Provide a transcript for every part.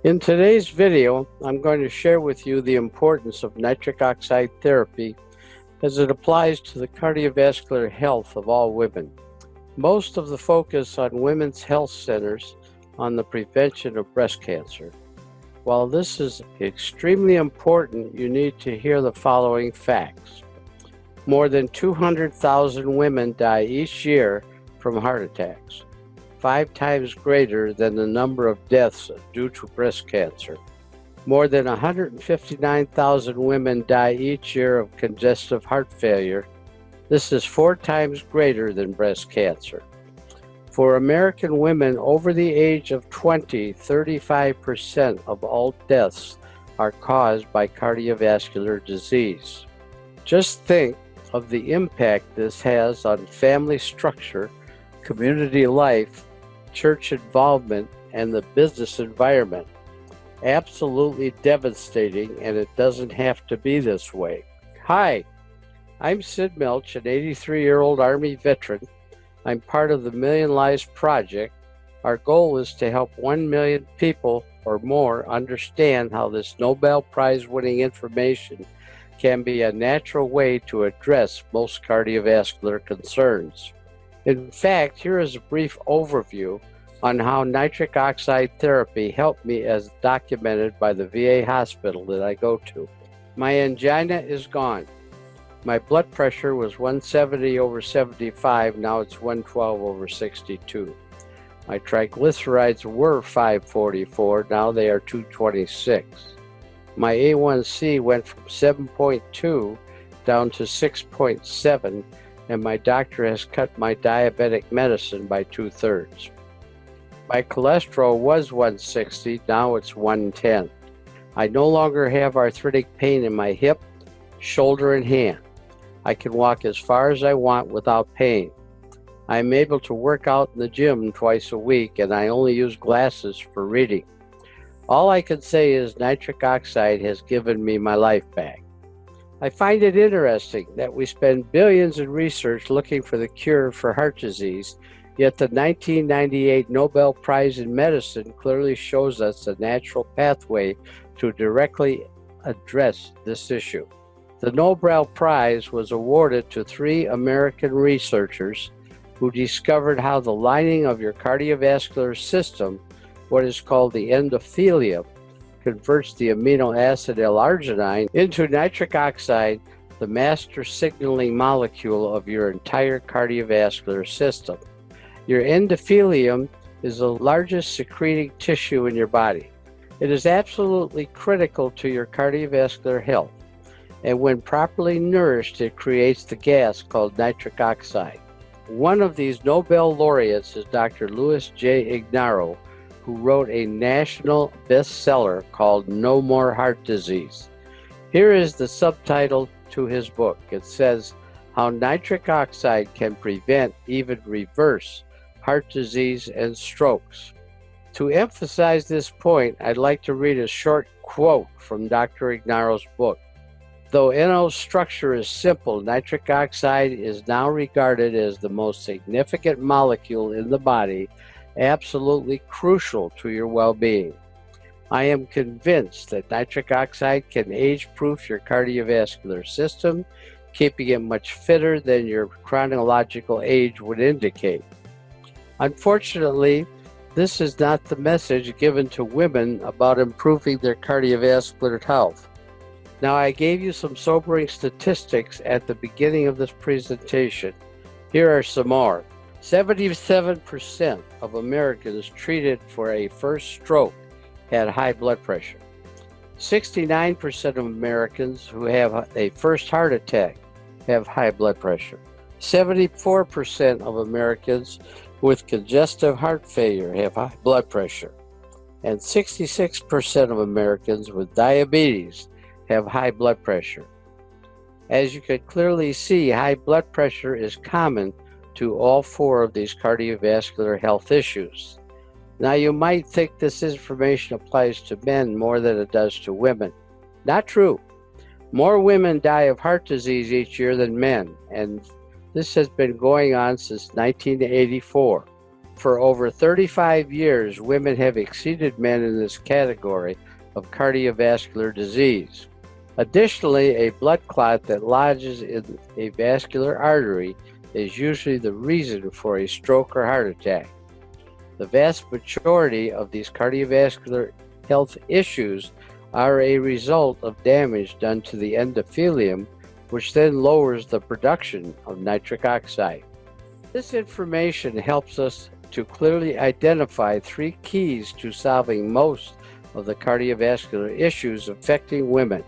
In today's video, I'm going to share with you the importance of nitric oxide therapy as it applies to the cardiovascular health of all women. Most of the focus on women's health centers on the prevention of breast cancer. While this is extremely important, you need to hear the following facts. More than 200,000 women die each year from heart attacks, 5 times greater than the number of deaths due to breast cancer. More than 159,000 women die each year of congestive heart failure. This is 4 times greater than breast cancer. For American women over the age of 20, 35% of all deaths are caused by cardiovascular disease. Just think of the impact this has on family structure, community life, church involvement, and the business environment. Absolutely devastating, and it doesn't have to be this way. Hi, I'm Sid Milch, an 83-year-old Army veteran. I'm part of the Million Lives Project. Our goal is to help 1 million people or more understand how this Nobel Prize-winning information can be a natural way to address most cardiovascular concerns. In fact, here is a brief overview on how nitric oxide therapy helped me as documented by the VA hospital that I go to. My angina is gone. My blood pressure was 170 over 75, now it's 112 over 62. My triglycerides were 544, now they are 226. My A1C went from 7.2 down to 6.7, and my doctor has cut my diabetic medicine by 2/3. My cholesterol was 160, now it's 110. I no longer have arthritic pain in my hip, shoulder, and hand. I can walk as far as I want without pain. I am able to work out in the gym twice a week, and I only use glasses for reading. All I can say is nitric oxide has given me my life back. I find it interesting that we spend billions in research looking for the cure for heart disease, yet the 1998 Nobel Prize in Medicine clearly shows us a natural pathway to directly address this issue. The Nobel Prize was awarded to 3 American researchers who discovered how the lining of your cardiovascular system, what is called the endothelium, converts the amino acid L-arginine into nitric oxide, the master signaling molecule of your entire cardiovascular system. Your endothelium is the largest secreting tissue in your body. It is absolutely critical to your cardiovascular health, and when properly nourished, it creates the gas called nitric oxide. One of these Nobel laureates is Dr. Louis J. Ignarro, who wrote a national bestseller called No More Heart Disease. Here is the subtitle to his book. It says, How Nitric Oxide Can Prevent, Even Reverse, Heart Disease and Strokes. To emphasize this point, I'd like to read a short quote from Dr. Ignarro's book. Though NO's structure is simple, nitric oxide is now regarded as the most significant molecule in the body, absolutely crucial to your well-being. I am convinced that nitric oxide can age-proof your cardiovascular system, keeping it much fitter than your chronological age would indicate. Unfortunately, this is not the message given to women about improving their cardiovascular health. Now, I gave you some sobering statistics at the beginning of this presentation. Here are some more. 77% of Americans treated for a first stroke had high blood pressure. 69% of Americans who have a first heart attack have high blood pressure. 74% of Americans with congestive heart failure have high blood pressure. And 66% of Americans with diabetes have high blood pressure. As you can clearly see, high blood pressure is common to all 4 of these cardiovascular health issues. Now, you might think this information applies to men more than it does to women. Not true. More women die of heart disease each year than men, and this has been going on since 1984. For over 35 years, women have exceeded men in this category of cardiovascular disease. Additionally, a blood clot that lodges in a vascular artery is usually the reason for a stroke or heart attack. The vast majority of these cardiovascular health issues are a result of damage done to the endothelium, which then lowers the production of nitric oxide. This information helps us to clearly identify three keys to solving most of the cardiovascular issues affecting women.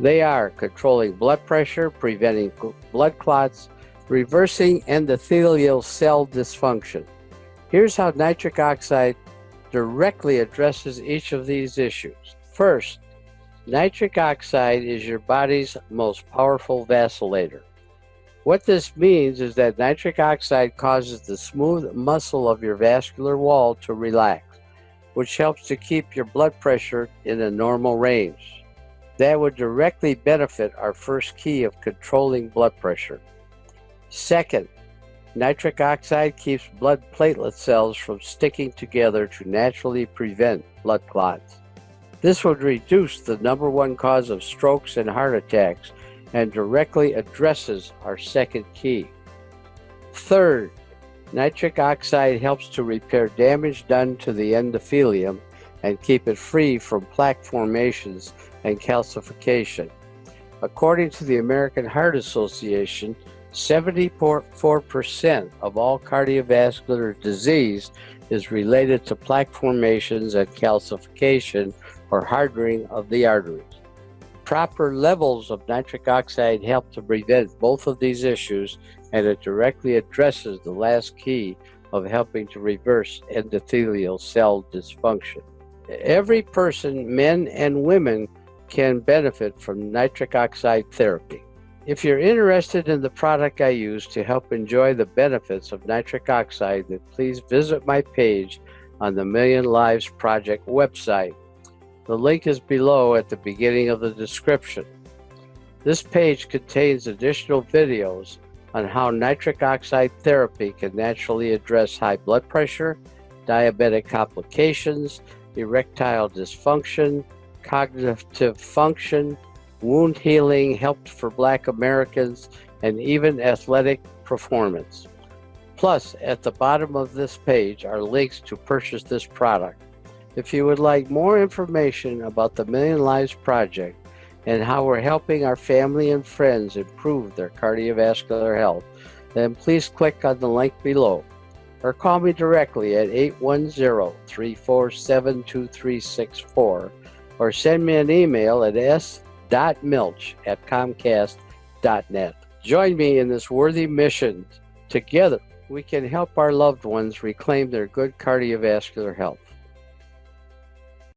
They are controlling blood pressure, preventing blood clots, reversing endothelial cell dysfunction. Here's how nitric oxide directly addresses each of these issues. First, nitric oxide is your body's most powerful vasodilator. What this means is that nitric oxide causes the smooth muscle of your vascular wall to relax, which helps to keep your blood pressure in a normal range. That would directly benefit our first key of controlling blood pressure. Second, nitric oxide keeps blood platelet cells from sticking together to naturally prevent blood clots. This would reduce the number one cause of strokes and heart attacks and directly addresses our second key. Third, nitric oxide helps to repair damage done to the endothelium and keep it free from plaque formations and calcification. According to the American Heart Association, 74% of all cardiovascular disease is related to plaque formations and calcification or hardening of the arteries. Proper levels of nitric oxide help to prevent both of these issues, and it directly addresses the last key of helping to reverse endothelial cell dysfunction. Every person, men and women, can benefit from nitric oxide therapy. If you're interested in the product I use to help enjoy the benefits of nitric oxide, then please visit my page on the Million Lives Project website. The link is below at the beginning of the description. This page contains additional videos on how nitric oxide therapy can naturally address high blood pressure, diabetic complications, erectile dysfunction, cognitive function, wound healing, help for Black Americans, and even athletic performance. Plus, at the bottom of this page are links to purchase this product. If you would like more information about the Million Lives Project and how we're helping our family and friends improve their cardiovascular health, then please click on the link below or call me directly at 810-347-2364 or send me an email at s.milch@comcast.net. Join me in this worthy mission. Together, we can help our loved ones reclaim their good cardiovascular health.